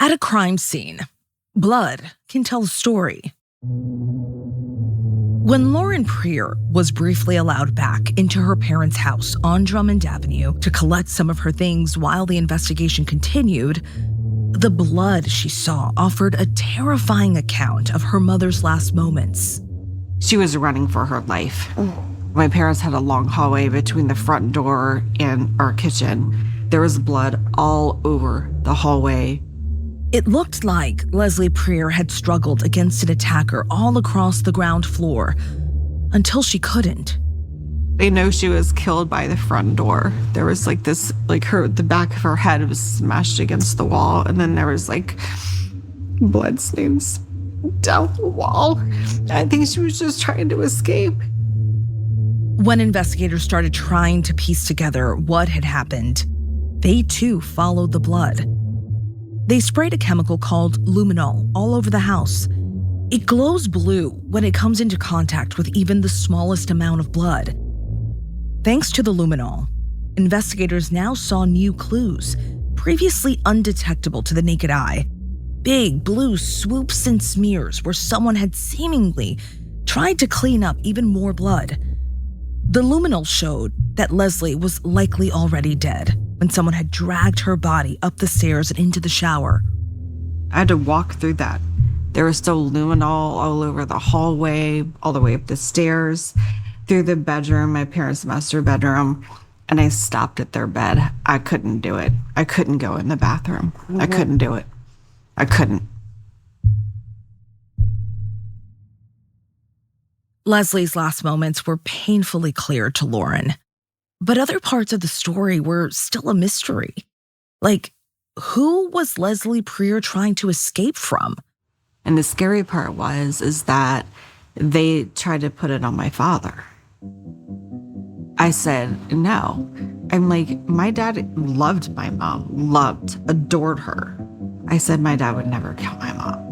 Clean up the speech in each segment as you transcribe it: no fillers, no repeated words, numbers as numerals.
At a crime scene, blood can tell a story. When Lauren Prieur was briefly allowed back into her parents' house on Drummond Avenue to collect some of her things while the investigation continued, the blood she saw offered a terrifying account of her mother's last moments. She was running for her life. My parents had a long hallway between the front door and our kitchen. There was blood all over the hallway. It looked like Leslie Prieur had struggled against an attacker all across the ground floor until she couldn't. They know she was killed by the front door. There was the back of her head was smashed against the wall, and then there was blood stains down the wall. I think she was just trying to escape. When investigators started trying to piece together what had happened, they too followed the blood. They sprayed a chemical called luminol all over the house. It glows blue when it comes into contact with even the smallest amount of blood. Thanks to the luminol, investigators now saw new clues, previously undetectable to the naked eye. Big blue swoops and smears where someone had seemingly tried to clean up even more blood. The luminol showed that Leslie was likely already dead when someone had dragged her body up the stairs and into the shower. I had to walk through that. There was still luminol all over the hallway, all the way up the stairs, through the bedroom, my parents' master bedroom, and I stopped at their bed. I couldn't do it. I couldn't go in the bathroom. I couldn't do it. I couldn't. Leslie's last moments were painfully clear to Lauren, but other parts of the story were still a mystery. Who was Leslie Prieur trying to escape from? And the scary part is that they tried to put it on my father. I said, no. I'm like, my dad loved my mom, adored her. I said my dad would never kill my mom.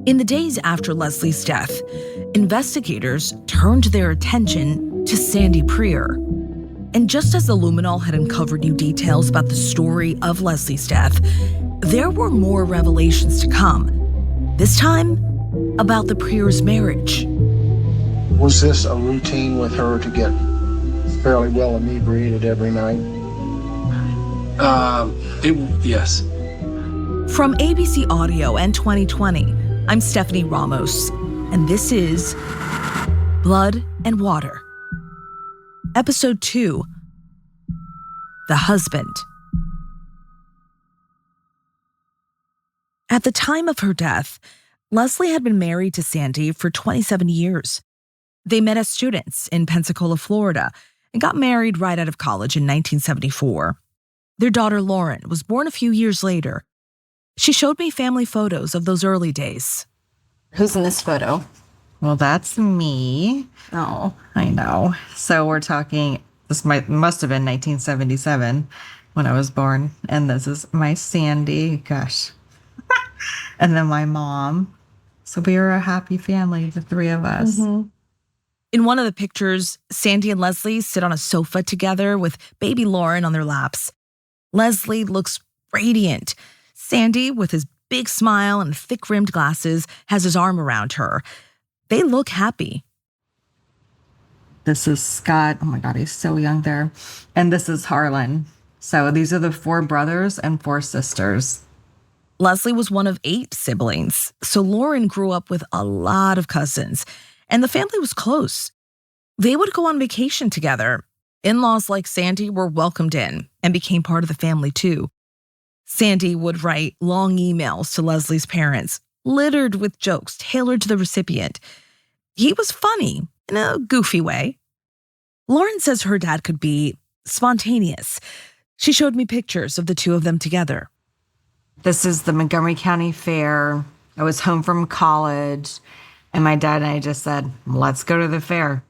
In the days after Leslie's death, investigators turned their attention to Sandy Prieur. And just as the luminol had uncovered new details about the story of Leslie's death, there were more revelations to come. This time, about the Prieur's marriage. Was this a routine with her to get fairly well inebriated every night? Yes. From ABC Audio and 2020, I'm Stephanie Ramos, and this is Blood and Water. Episode 2, The Husband. At the time of her death, Leslie had been married to Sandy for 27 years. They met as students in Pensacola, Florida, and got married right out of college in 1974. Their daughter, Lauren, was born a few years later. She showed me family photos of those early days. Who's in this photo? Well, that's me. Oh. I know. So we're talking, this must have been 1977 when I was born. And this is my Sandy. Gosh. And then my mom. So we are a happy family, the three of us. Mm-hmm. In one of the pictures, Sandy and Leslie sit on a sofa together with baby Lauren on their laps. Leslie looks radiant. Sandy, with his big smile and thick-rimmed glasses, has his arm around her. They look happy. This is Scott. Oh my God, he's so young there. And this is Harlan. So these are the 4 brothers and 4 sisters. Leslie was one of 8 siblings, so Lauren grew up with a lot of cousins, and the family was close. They would go on vacation together. In-laws like Sandy were welcomed in and became part of the family too. Sandy would write long emails to Leslie's parents, littered with jokes tailored to the recipient. He was funny in a goofy way. Lauren says her dad could be spontaneous. She showed me pictures of the two of them together. This is the Montgomery County Fair. I was home from college, and my dad and I just said, let's go to the fair.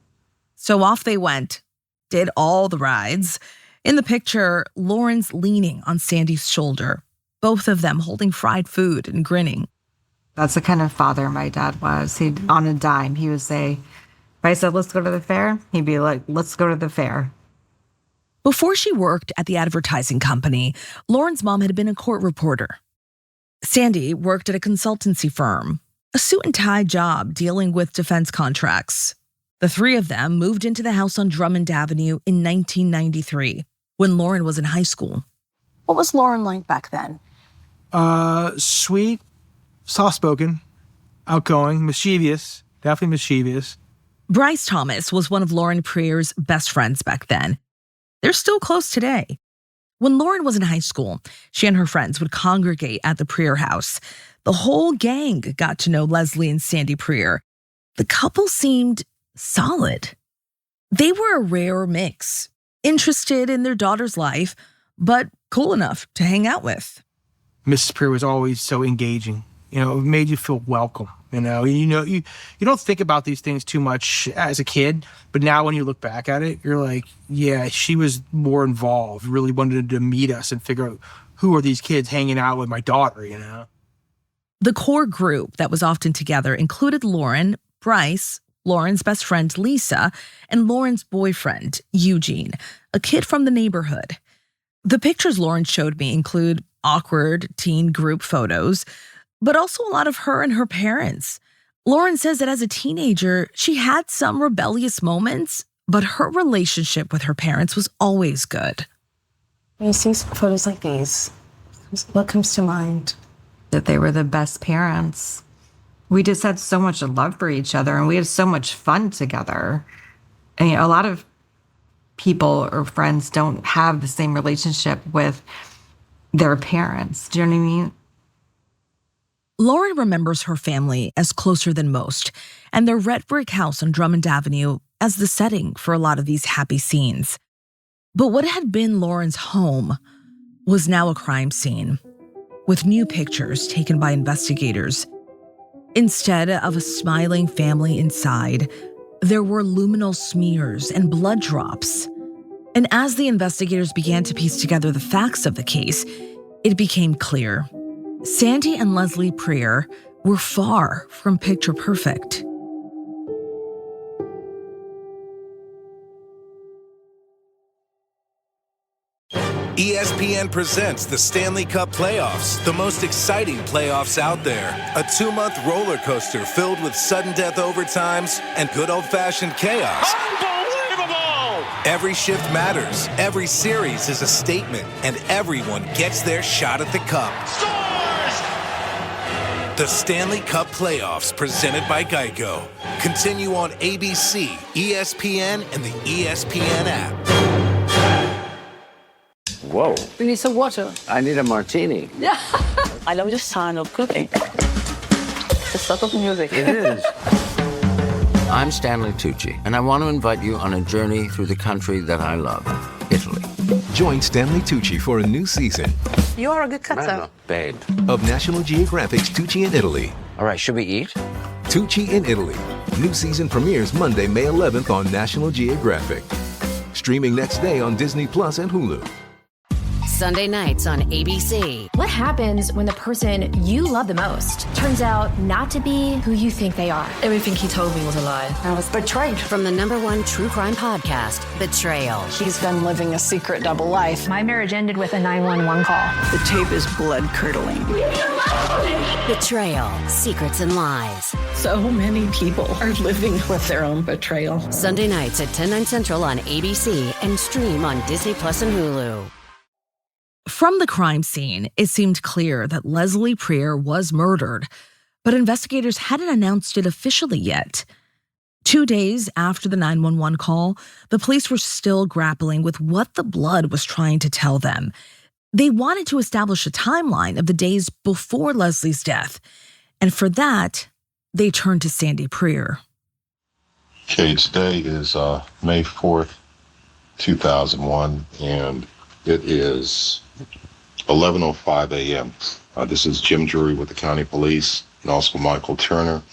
So off they went, did all the rides. In the picture, Lauren's leaning on Sandy's shoulder, both of them holding fried food and grinning. That's the kind of father my dad was. On a dime, he would say, if I said, let's go to the fair, he'd be like, let's go to the fair. Before she worked at the advertising company, Lauren's mom had been a court reporter. Sandy worked at a consultancy firm, a suit and tie job dealing with defense contracts. The three of them moved into the house on Drummond Avenue in 1993, when Lauren was in high school. What was Lauren like back then? Sweet, soft-spoken, outgoing, mischievous, definitely mischievous. Bryce Thomas was one of Lauren Prier's best friends back then. They're still close today. When Lauren was in high school, she and her friends would congregate at the Prier house. The whole gang got to know Leslie and Sandy Prier. The couple seemed solid. They were a rare mix, interested in their daughter's life, but cool enough to hang out with. Mrs. Prier was always so engaging. It made you feel welcome. You don't think about these things too much as a kid, but now when you look back at it, you're like, yeah, she was more involved, really wanted to meet us and figure out who are these kids hanging out with my daughter, The core group that was often together included Lauren, Bryce, Lauren's best friend Lisa, and Lauren's boyfriend, Eugene, a kid from the neighborhood. The pictures Lauren showed me include awkward teen group photos, but also a lot of her and her parents. Lauren says that as a teenager, she had some rebellious moments, but her relationship with her parents was always good. When you see photos like these, what comes to mind? That they were the best parents. We just had so much love for each other, and we had so much fun together. And a lot of people or friends don't have the same relationship with their parents. Do you know what I mean? Lauren remembers her family as closer than most, and their red brick house on Drummond Avenue as the setting for a lot of these happy scenes. But what had been Lauren's home was now a crime scene, with new pictures taken by investigators. Instead of a smiling family inside, there were luminal smears and blood drops. And as the investigators began to piece together the facts of the case, it became clear. Sandy and Leslie Prier were far from picture perfect. ESPN presents the Stanley Cup Playoffs, the most exciting playoffs out there. A 2-month roller coaster filled with sudden death overtimes and good old-fashioned chaos. Unbelievable! Every shift matters, every series is a statement, and everyone gets their shot at the cup. The Stanley Cup Playoffs, presented by Geico. Continue on ABC, ESPN, and the ESPN app. Whoa. We need some water. I need a martini. Yeah. I love the sound of cooking. The sort of music. It is. I'm Stanley Tucci, and I want to invite you on a journey through the country that I love, Italy. Join Stanley Tucci for a new season You are a good cutter. Babe. of National Geographic's Tucci in Italy. All right, should we eat? Tucci in Italy. New season premieres Monday, May 11th on National Geographic. Streaming next day on Disney Plus and Hulu. Sunday nights on ABC. What happens when the person you love the most turns out not to be who you think they are? Everything he told me was a lie. I was betrayed. From the #1 true crime podcast, Betrayal. He's been living a secret double life. My marriage ended with a 911 call. The tape is blood-curdling. Betrayal. Secrets and lies. So many people are living with their own betrayal. Sunday nights at 10, 9 central on ABC and stream on Disney Plus and Hulu. From the crime scene, it seemed clear that Leslie Prier was murdered, but investigators hadn't announced it officially yet. 2 days after the 911 call, the police were still grappling with what the blood was trying to tell them. They wanted to establish a timeline of the days before Leslie's death, and for that, they turned to Sandy Prier. Okay, today is May 4th, 2001, and it is 11:05 a.m. This is Jim Drury with the county police and also Michael Turner,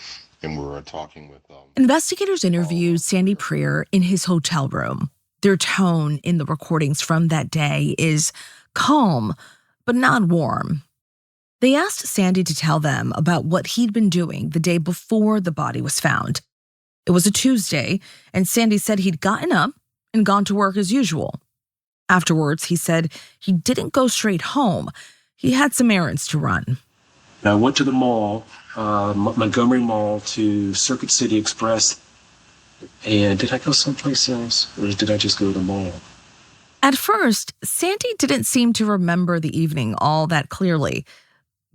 and we're talking with... Investigators interviewed Sandy Prier in his hotel room. Their tone in the recordings from that day is calm, but not warm. They asked Sandy to tell them about what he'd been doing the day before the body was found. It was a Tuesday, and Sandy said he'd gotten up and gone to work as usual. Afterwards, he said he didn't go straight home. He had some errands to run. And I went to the mall, Montgomery Mall, to Circuit City Express. And did I go someplace else, or did I just go to the mall? At first, Sandy didn't seem to remember the evening all that clearly.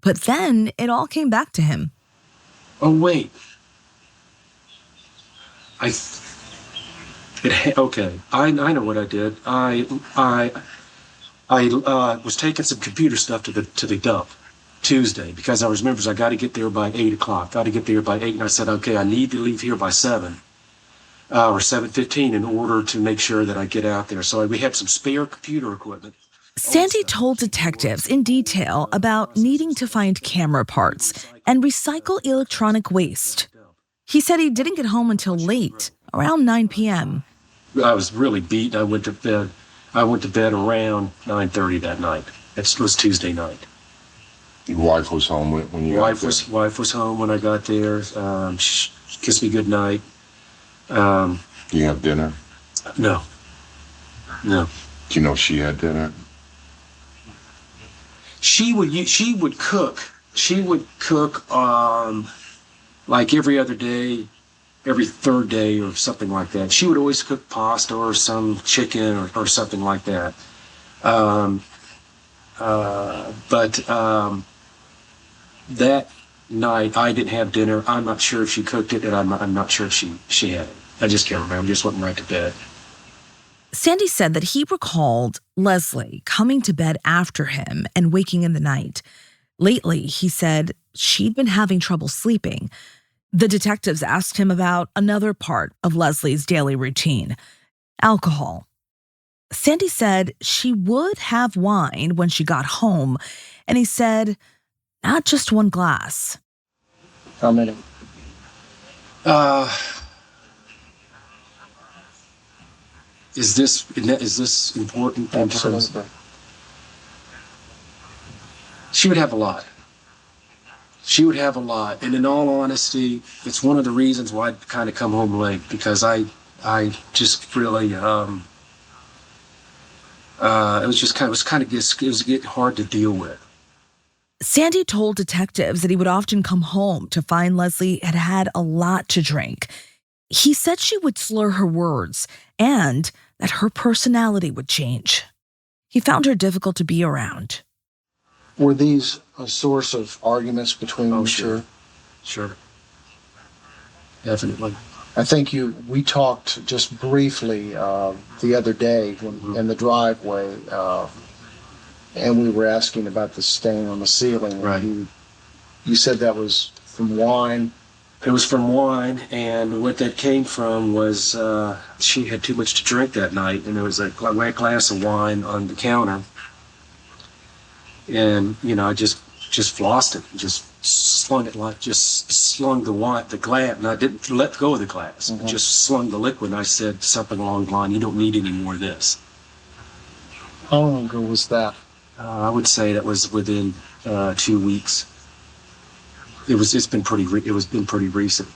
But then it all came back to him. Oh, wait. Okay, I know what I did. I was taking some computer stuff to the dump Tuesday because I remember I got to get there by 8 o'clock. Got to get there by 8, and I said, okay, I need to leave here by 7 or 7:15 in order to make sure that I get out there. So we had some spare computer equipment. Sandy told detectives in detail about needing to find camera parts and recycle electronic waste. He said he didn't get home until late, around 9 p.m. I was really beat. I went to bed around 9:30 that night. It was Tuesday night. Your wife was home when you got there? Wife was home when I got there. She kissed me good night. You have dinner? No. Do you know she had dinner? She would cook. She would cook like every other day, every third day or something like that. She would always cook pasta or some chicken or something like that. But that night I didn't have dinner. I'm not sure if she cooked it, and I'm not sure if she had it. I just can't remember. I just went right to bed. Sandy said that he recalled Leslie coming to bed after him and waking in the night. Lately, he said she'd been having trouble sleeping. The detectives asked him about another part of Leslie's daily routine, alcohol. Sandy said she would have wine when she got home, and he said not just one glass. How many? Is this important? Absolutely. She would have a lot. She would have a lot. And in all honesty, it's one of the reasons why I kind of come home late, because I just really, it was getting hard to deal with. Sandy told detectives that he would often come home to find Leslie had had a lot to drink. He said she would slur her words and that her personality would change. He found her difficult to be around. Were these a source of arguments between you two? Sure. Definitely. I think we talked just briefly the other day in the driveway, and we were asking about the stain on the ceiling. Right. You said that was from wine. It was from wine, and what that came from was she had too much to drink that night, and there was a glass of wine on the counter. And, I just flossed it, just slung the glass, and I didn't let go of the glass. Mm-hmm. Just slung the liquid, and I said something along the line, you don't need any more of this. How long ago was that? I would say that was within 2 weeks. It's been pretty recent.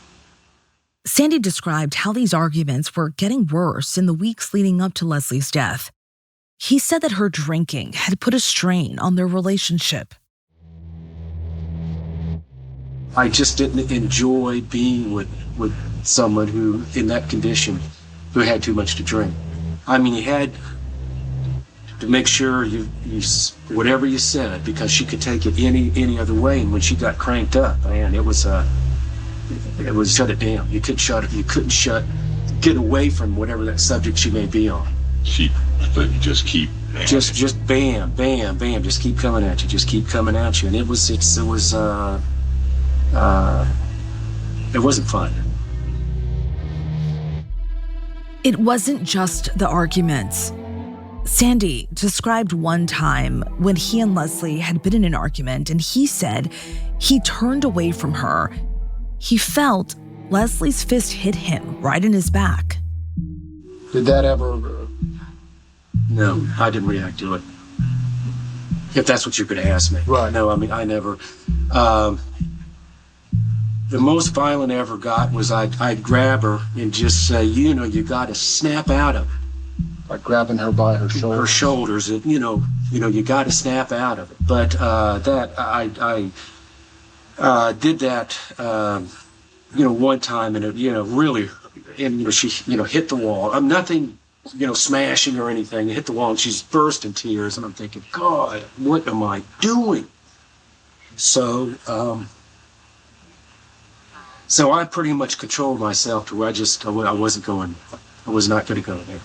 Sandy described how these arguments were getting worse in the weeks leading up to Leslie's death. He said that her drinking had put a strain on their relationship. I just didn't enjoy being with someone who, in that condition, who had too much to drink. I mean, you had to make sure you whatever you said, because she could take it any other way. And when she got cranked up, man, it was shut it down. You couldn't get away from whatever that subject she may be on. She just keep just bam, bam, bam, just keep coming at you, and it wasn't fun. It wasn't just the arguments. Sandy described one time when he and Leslie had been in an argument, and he said he turned away from her. He felt Leslie's fist hit him right in his back. Did that ever... No, I didn't react to it. If that's what you're going to ask me. Right. No, I mean, I never... the most violent I ever got was I'd grab her and just say, you got to snap out of it. Like grabbing her by her shoulders? Her shoulders, and, you got to snap out of it. But Did that, one time, and it, really, and she, hit the wall. Nothing, smashing or anything. It hit the wall, and she's burst in tears. And I'm thinking, God, what am I doing? So, so I pretty much controlled myself to where I wasn't going. I was not going to go there.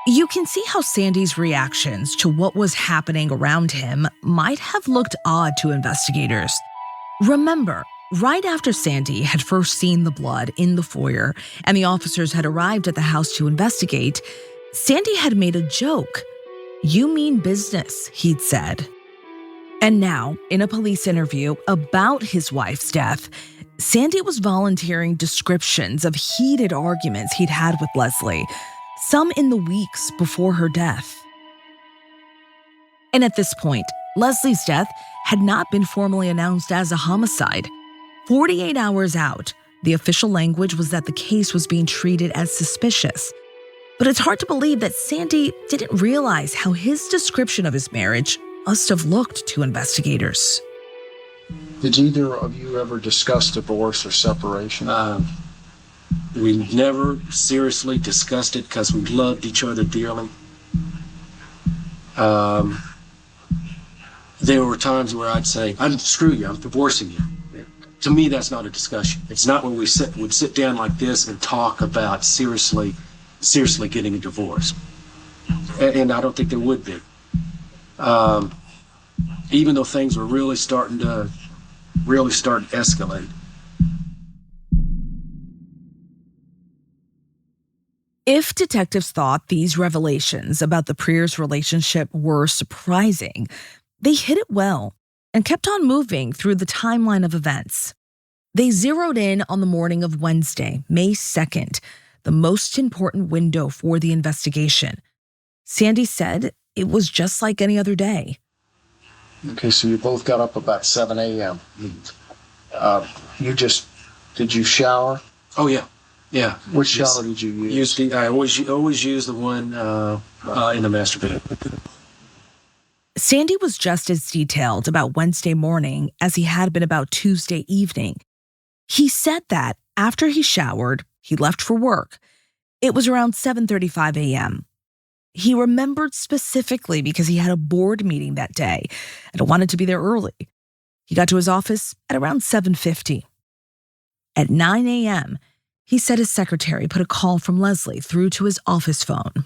You can see how Sandy's reactions to what was happening around him might have looked odd to investigators. Remember, right after Sandy had first seen the blood in the foyer and the officers had arrived at the house to investigate, Sandy had made a joke. "You mean business," he'd said. And now, in a police interview about his wife's death, Sandy was volunteering descriptions of heated arguments he'd had with Leslie, some in the weeks before her death. And at this point, Leslie's death had not been formally announced as a homicide. 48 hours out, the official language was that the case was being treated as suspicious. But it's hard to believe that Sandy didn't realize how his description of his marriage must have looked to investigators. Did either of you ever discuss divorce or separation? We never seriously discussed it because we loved each other dearly. There were times where I'd say, screw you, I'm divorcing you. To me, that's not a discussion. It's not when we would sit down like this and talk about seriously getting a divorce. And I don't think there would be. Even though things were really starting to escalate. If detectives thought these revelations about the Preers' relationship were surprising, they hid it well and kept on moving through the timeline of events. They zeroed in on the morning of Wednesday, May 2nd, the most important window for the investigation. Sandy said it was just like any other day. Okay, so you both got up about 7 a.m. Did you shower? Oh, yeah. Yeah. Which shower did you use? I always use the one in the master bedroom. Sandy was just as detailed about Wednesday morning as he had been about Tuesday evening. He said that after he showered, he left for work. It was around 7:35 a.m. He remembered specifically because he had a board meeting that day and wanted to be there early. He got to his office at around 7:50. At 9 a.m., he said his secretary put a call from Leslie through to his office phone.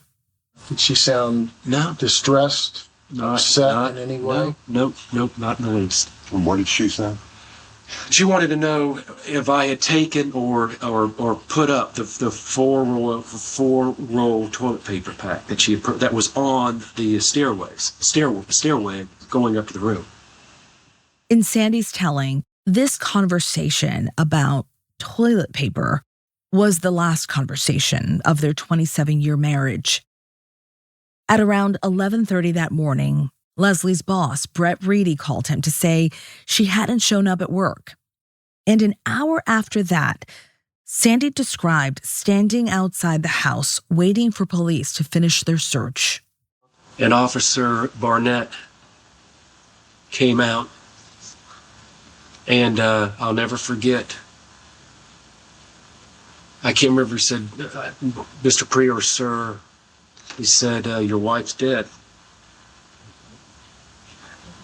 Did she sound distressed, upset in any way? Nope, not in the least. And what did she say? She wanted to know if I had taken or put up the four roll toilet paper pack that she had that was on the stairway going up to the room. In Sandy's telling, this conversation about toilet paper was the last conversation of their 27-year marriage. At around 11:30 that morning, Leslie's boss, Brett Reedy, called him to say she hadn't shown up at work. And an hour after that, Sandy described standing outside the house waiting for police to finish their search. And Officer Barnett came out, and I'll never forget. I can't remember, he said, Mr. Preer, sir, he said, your wife's dead.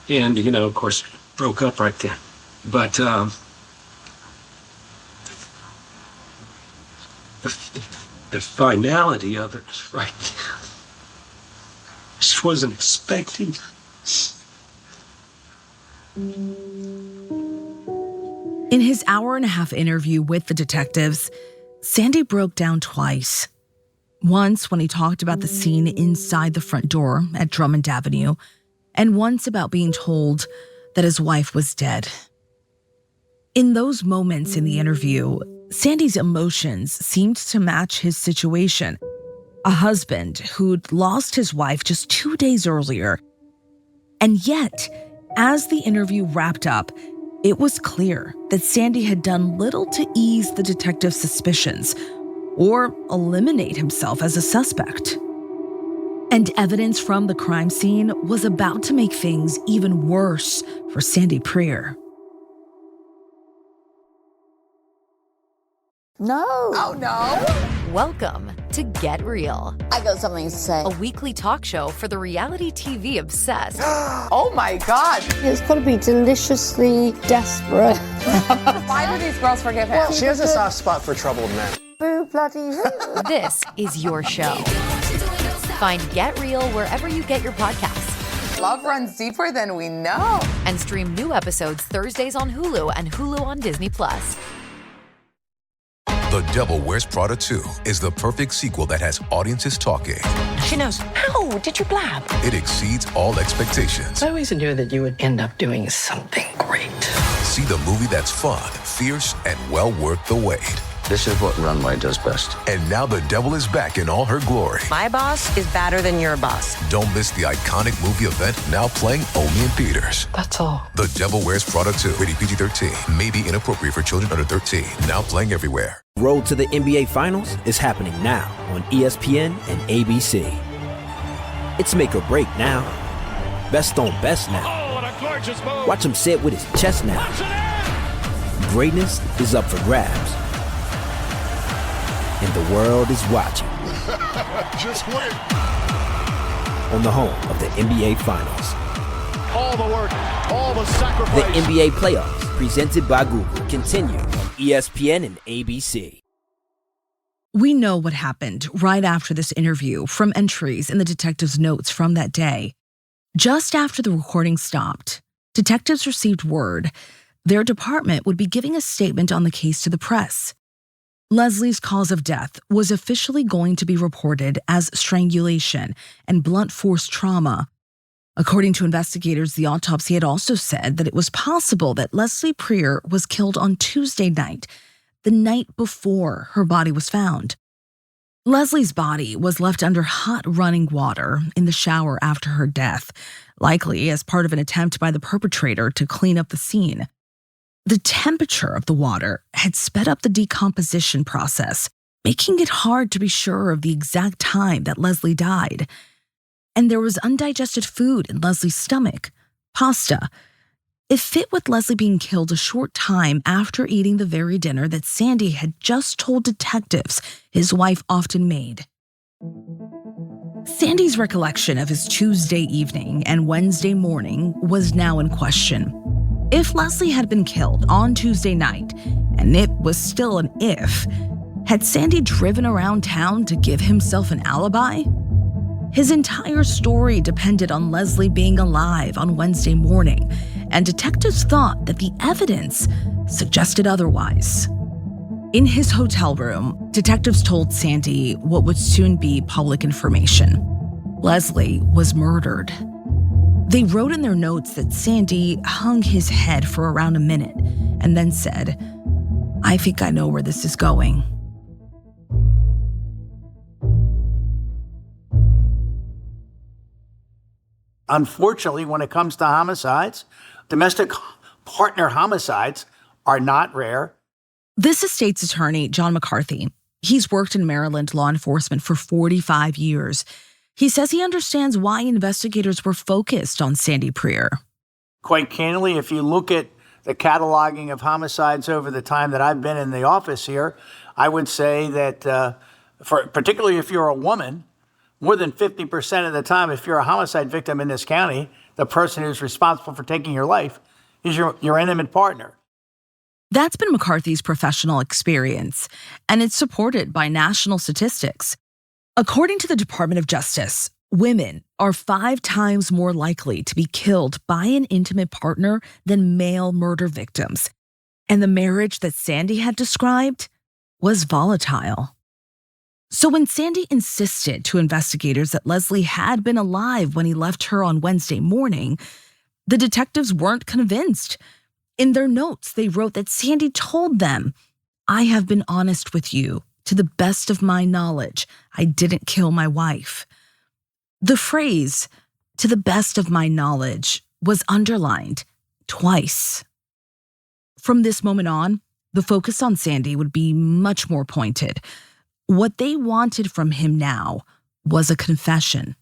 And, of course, broke up right then. But the finality of it right there, just wasn't expecting. In his hour-and-a-half interview with the detectives, Sandy broke down twice. Once when he talked about the scene inside the front door at Drummond Avenue, and once about being told that his wife was dead. In those moments in the interview, Sandy's emotions seemed to match his situation. A husband who'd lost his wife just 2 days earlier. And yet, as the interview wrapped up, it was clear that Sandy had done little to ease the detective's suspicions or eliminate himself as a suspect. And evidence from the crime scene was about to make things even worse for Sandy Prieur. No. Oh, no. Welcome to Get Real. I got something to say. A weekly talk show for the reality TV obsessed. Oh, my God. It's got to be deliciously desperate. Why do these girls forgive him? She has a soft spot for troubled men. Boo bloody who? This is your show. Find Get Real wherever you get your podcasts. Love runs deeper than we know. And stream new episodes Thursdays on Hulu and Hulu on Disney+. The Devil Wears Prada 2 is the perfect sequel that has audiences talking. She knows. How did you blab? It exceeds all expectations. I always knew that you would end up doing something great. See the movie that's fun, fierce, and well worth the wait. This is what Runway does best. And now the devil is back in all her glory. My boss is badder than your boss. Don't miss the iconic movie event now playing only in theaters. That's all. The Devil Wears Prada 2, rated PG-13, may be inappropriate for children under 13. Now playing everywhere. Road to the NBA Finals is happening now on ESPN and ABC. It's make or break now. Best on best now. Oh, what a gorgeous move. Watch him sit with his chest now. Greatness is up for grabs. And the world is watching. Just wait. On the home of the NBA Finals. All the work, all the sacrifice. The NBA playoffs, presented by Google, continue on ESPN and ABC. We know what happened right after this interview from entries in the detectives' notes from that day. Just after the recording stopped, detectives received word their department would be giving a statement on the case to the press. Leslie's cause of death was officially going to be reported as strangulation and blunt force trauma. According to investigators, the autopsy had also said that it was possible that Leslie Prieur was killed on Tuesday night, the night before her body was found. Leslie's body was left under hot running water in the shower after her death, likely as part of an attempt by the perpetrator to clean up the scene. The temperature of the water had sped up the decomposition process, making it hard to be sure of the exact time that Leslie died. And there was undigested food in Leslie's stomach, pasta. It fit with Leslie being killed a short time after eating the very dinner that Sandy had just told detectives his wife often made. Sandy's recollection of his Tuesday evening and Wednesday morning was now in question. If Leslie had been killed on Tuesday night, and it was still an if, had Sandy driven around town to give himself an alibi? His entire story depended on Leslie being alive on Wednesday morning, and detectives thought that the evidence suggested otherwise. In his hotel room, detectives told Sandy what would soon be public information. Leslie was murdered. They wrote in their notes that Sandy hung his head for around a minute and then said, "I think I know where this is going." Unfortunately, when it comes to homicides, domestic partner homicides are not rare. This is state's attorney, John McCarthy. He's worked in Maryland law enforcement for 45 years. He says he understands why investigators were focused on Sandy Prieur. Quite candidly, if you look at the cataloging of homicides over the time that I've been in the office here, I would say that particularly if you're a woman, more than 50% of the time, if you're a homicide victim in this county, the person who's responsible for taking your life is your intimate partner. That's been McCarthy's professional experience, and it's supported by national statistics. According to the Department of Justice, women are 5 times more likely to be killed by an intimate partner than male murder victims. And the marriage that Sandy had described was volatile. So when Sandy insisted to investigators that Leslie had been alive when he left her on Wednesday morning, the detectives weren't convinced. In their notes, they wrote that Sandy told them, "I have been honest with you. To the best of my knowledge, I didn't kill my wife." The phrase, "to the best of my knowledge," was underlined twice. From this moment on, the focus on Sandy would be much more pointed. What they wanted from him now was a confession.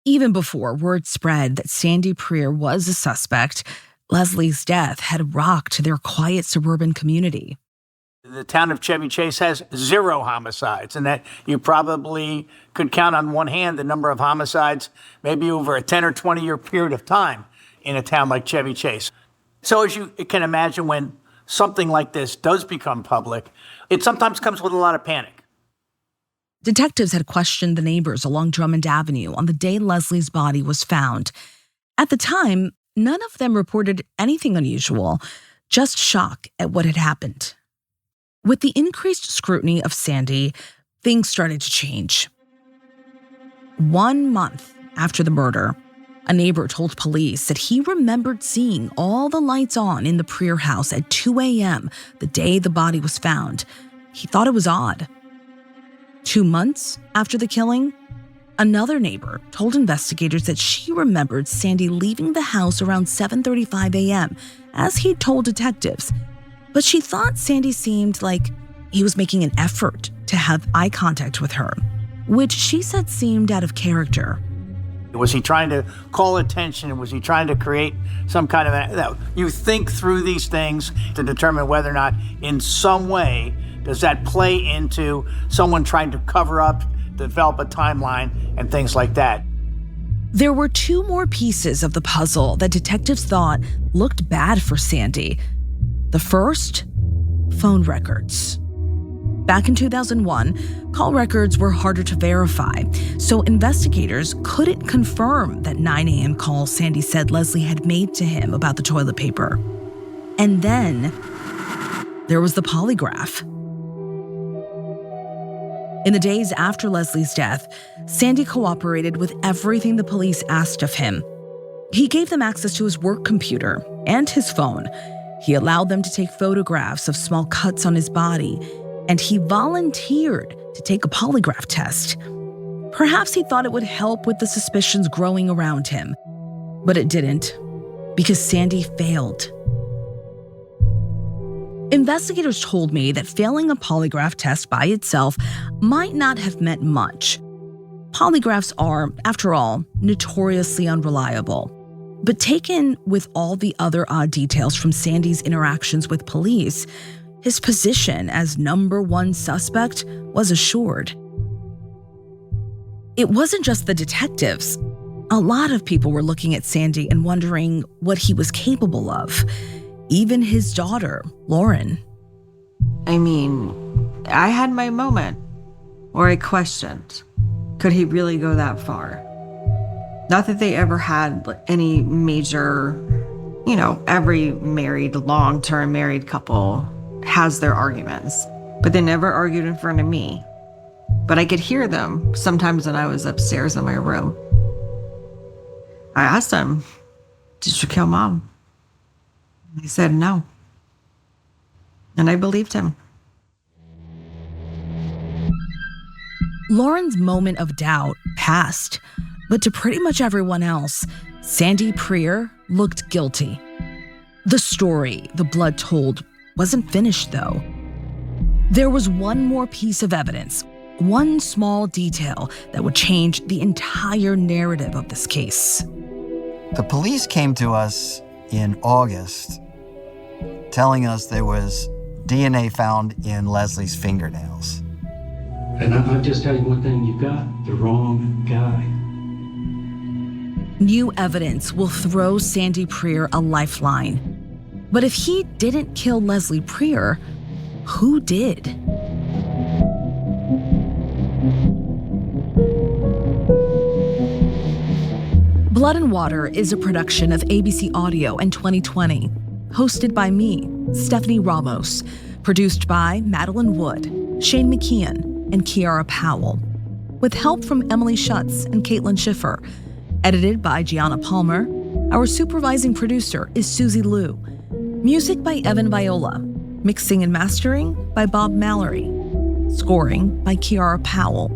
Even before word spread that Sandy Preer was a suspect, Leslie's death had rocked their quiet suburban community. The town of Chevy Chase has 0 homicides, and that you probably could count on one hand the number of homicides maybe over a 10 or 20-year period of time in a town like Chevy Chase. So as you can imagine, when something like this does become public, it sometimes comes with a lot of panic. Detectives had questioned the neighbors along Drummond Avenue on the day Leslie's body was found. At the time, none of them reported anything unusual, just shock at what had happened. With the increased scrutiny of Sandy, things started to change. 1 month after the murder, a neighbor told police that he remembered seeing all the lights on in the Preer house at 2 a.m. the day the body was found. He thought it was odd. 2 months after the killing, another neighbor told investigators that she remembered Sandy leaving the house around 7:35 a.m., as he'd told detectives. But she thought Sandy seemed like he was making an effort to have eye contact with her, which she said seemed out of character. Was he trying to call attention? Was he trying to create some kind of... You think through these things to determine whether or not in some way does that play into someone trying to cover up, develop a timeline, and things like that. There were 2 more pieces of the puzzle that detectives thought looked bad for Sandy. The first, phone records. Back in 2001, call records were harder to verify, so investigators couldn't confirm that 9 a.m. call Sandy said Leslie had made to him about the toilet paper. And then there was the polygraph. In the days after Leslie's death, Sandy cooperated with everything the police asked of him. He gave them access to his work computer and his phone. He allowed them to take photographs of small cuts on his body, and he volunteered to take a polygraph test. Perhaps he thought it would help with the suspicions growing around him, but it didn't, because Sandy failed. Investigators told me that failing a polygraph test by itself might not have meant much. Polygraphs are, after all, notoriously unreliable. But taken with all the other odd details from Sandy's interactions with police, his position as number 1 suspect was assured. It wasn't just the detectives. A lot of people were looking at Sandy and wondering what he was capable of. Even his daughter, Lauren. I mean, I had my moment where I questioned, could he really go that far? Not that they ever had any major, every long-term married couple has their arguments, but they never argued in front of me. But I could hear them sometimes when I was upstairs in my room. I asked him, did you kill Mom? He said no. And I believed him. Lauren's moment of doubt passed, but to pretty much everyone else, Sandy Preer looked guilty. The story the blood told wasn't finished, though. There was one more piece of evidence, one small detail that would change the entire narrative of this case. The police came to us in August telling us there was DNA found in Leslie's fingernails. And I'll just tell you one thing, you got the wrong guy. New evidence will throw Sandy Preer a lifeline. But if he didn't kill Leslie Preer, who did? Blood and Water is a production of ABC Audio in 2020, hosted by me, Stephanie Ramos, produced by Madeline Wood, Shane McKeon, and Kiara Powell, with help from Emily Schutz and Caitlin Schiffer, edited by Gianna Palmer. Our supervising producer is Susie Liu. Music by Evan Viola. Mixing and mastering by Bob Mallory. Scoring by Kiara Powell.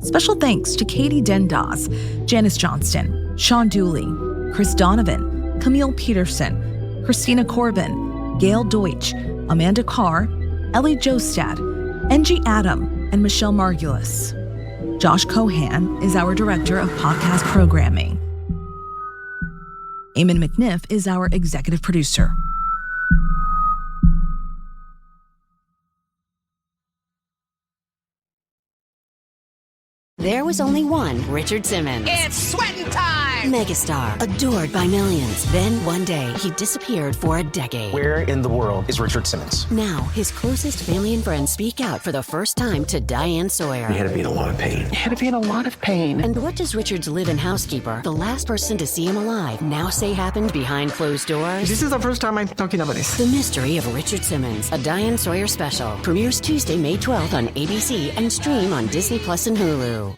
Special thanks to Katie Dendas, Janice Johnston, Sean Dooley, Chris Donovan, Camille Peterson, Christina Corbin, Gail Deutsch, Amanda Carr, Ellie Jostad, Angie Adam, and Michelle Margulis. Josh Cohan is our director of podcast programming. Eamon McNiff is our executive producer. There was only one Richard Simmons. It's sweating time! Megastar, adored by millions. Then one day, he disappeared for a decade. Where in the world is Richard Simmons? Now, his closest family and friends speak out for the first time to Diane Sawyer. He had to be in a lot of pain. He had to be in a lot of pain. And what does Richard's live-in housekeeper, the last person to see him alive, now say happened behind closed doors? This is the first time I'm talking about this. The Mystery of Richard Simmons, a Diane Sawyer special. Premieres Tuesday, May 12th on ABC and stream on Disney Plus and Hulu.